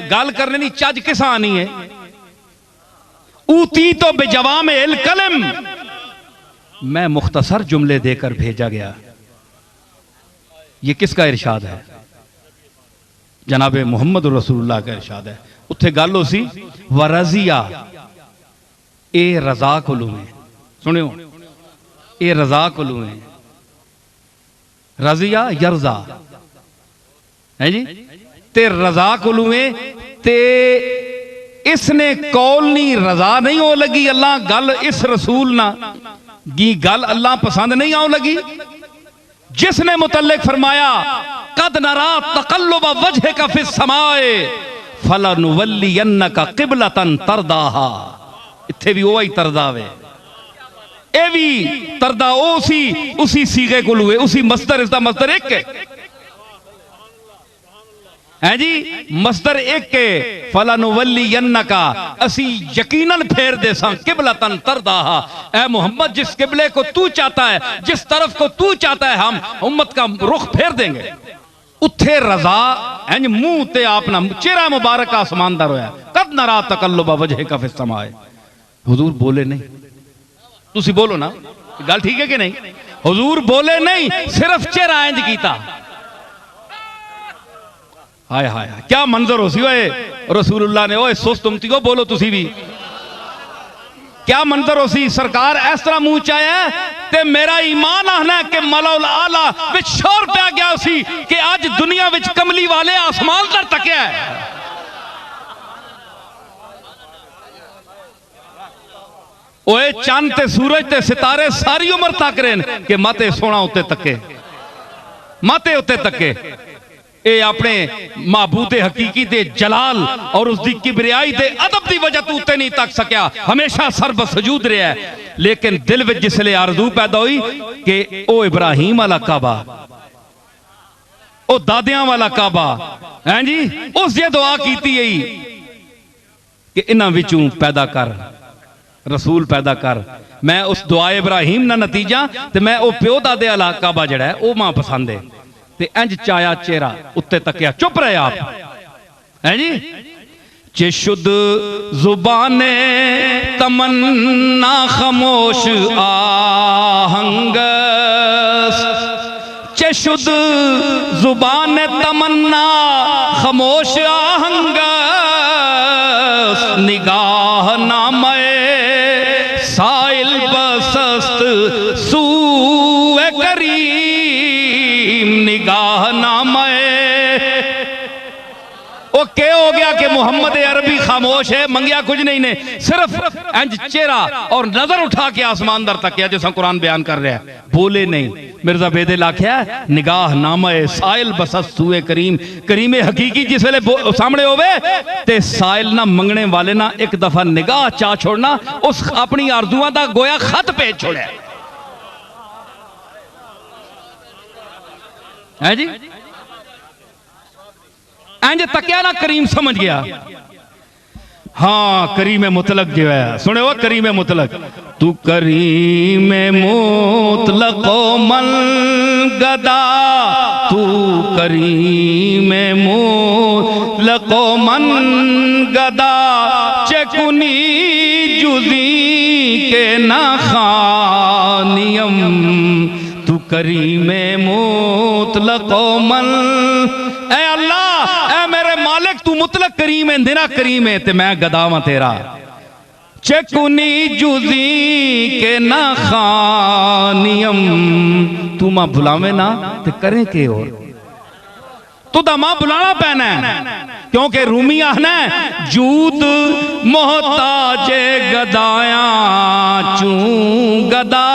गल करने की चज किस आनी है। ऊती तो बेजवाम इल कलम, मैं मुख्तसर जुमले देकर भेजा गया। ये किसका इरशाद है? जनाब मोहम्मद रसूलुल्लाह का इरशाद है। उत्थे गल हो सी वरजिया ए रजा कोलू में, सुनियो ए रजा कोलू में, रजिया यरजा है जी, ते रजा कोलू में ते इसने कौल नहीं रजा नहीं हो लगी अल्लाह गल इस रसूल ना गी गल अल्लाह पसंद नहीं आओ लगी, जिसने मुतल्लिक फरमाया कद नरा तकल्लुब वजहिका फिस समाए फलनुवल्लियन्नका क़िबलतन तरदाहा। इत्थे भी वही तरदा वे, ए भी तरदा उसी सीगे को लुए, उसी मस्दर, इसका मस्दर एक है जी, मस्दर एक के फलनुवल्लियन्नका असी यकीनन फेर दे सा क़िबलतन तरदाहा। ए मोहम्मद जिस किबले को तू चाहता है, जिस तरफ को तू चाहता है, हम उम्मत का रुख फेर देंगे। उत्थे रजा इंज मुंह ते आपना चेहरा मुबारक आसमान दा रोया कद नरा तकल्लुब वजहिका फिस समाए। हुजूर बोले नहीं, तुसी बोलो ना, गल ठीक है कि नहीं? हुजूर बोले नहीं, सिर्फ चेहरा इंज कीता। हाय हाय क्या मंजर हो सी ओए रसूलुल्लाह ने, ओए सुस्त उम्मती को बोलो तुसी भी, क्या मंजर हो सी। सरकार इस तरह मुंह चाया ते मेरा ईमान आना कि मलौल आला विच शोर पै गया सी कि आज दुनिया विच कमली वाले आसमान तक तकिया है। ओए चंद ते सूरज ते सितारे सारी उम्र तक रहे कि माते सोना उत्ते तके, माते उत्ते तके। ए अपने महबूदे हकीकी दे जलाल और उसकी किबरियाई दे अदब की वजह तू उत्ते नहीं तक सकिया, हमेशा सरब सजूद रहा है। लेकिन दिल में जिसले आरज़ू पैदा हुई कि ओ इब्राहिम वाला काबा, ओ दादियां वाला काबा हैं जी, उस ये दुआ की कि इन्हां विचों पैदा कर रसूल पैदा कर। मैं उस दुआ इब्राहिम ना नतीजा ते मैं ओ प्यो दादे वाला काबा जड़ा है ओ मां पसंद है। ते इंज चाया चेहरा उत्ते तकिया, चुप रहे आप हैं जी। चेशुद जुबाने तमन्ना खामोश आहंग, चेशुद जुबाने तमन्ना खामोश आहंग, निगाह नामे साइल बसस्त सूए करीम, निगाह नामे। ओ क्या हो गया कि मोहम्मद अरबी खामोश है, मंगिया कुछ नहीं ने, सिर्फ इंज चेहरा और नजर उठा के आसमान दर तक, जैसा कुरान बयान कर रहा है। बोले नहीं। मिर्जा बेदिल आख्या निगाह नामे साइल बसस सूए करीम, करीमे हकीकी जिस वेले सामने होवे ते साइल ना मंगने वाले ना एक दफा निगाह चा छोड़ना, उस अपनी आरजुआं दा गोया खत भेज छोड़ा है जी। इंज तकिया ना करीम समझ गया। हाँ करीम मुतलक जो है, सुने वो करीम मुतलक, तू करीम मुतलको मन गदा, तू करीम मुतलको मन गदा, चकुनी जुजी के ना खानियम, तू करीम मुतलको मन। ए अल्लाह, ए मेरे मालिक, तू मुतलक करीम है, इंदिना करीम है ते मैं गदावा तेरा। चकुनी जुजी के ना खानियम, तू मां बुलावे ना ते करें के और तू दा मां बुलाना पैना है, क्योंकि रूमी आना जूद मोहताजे गदाया चू गदा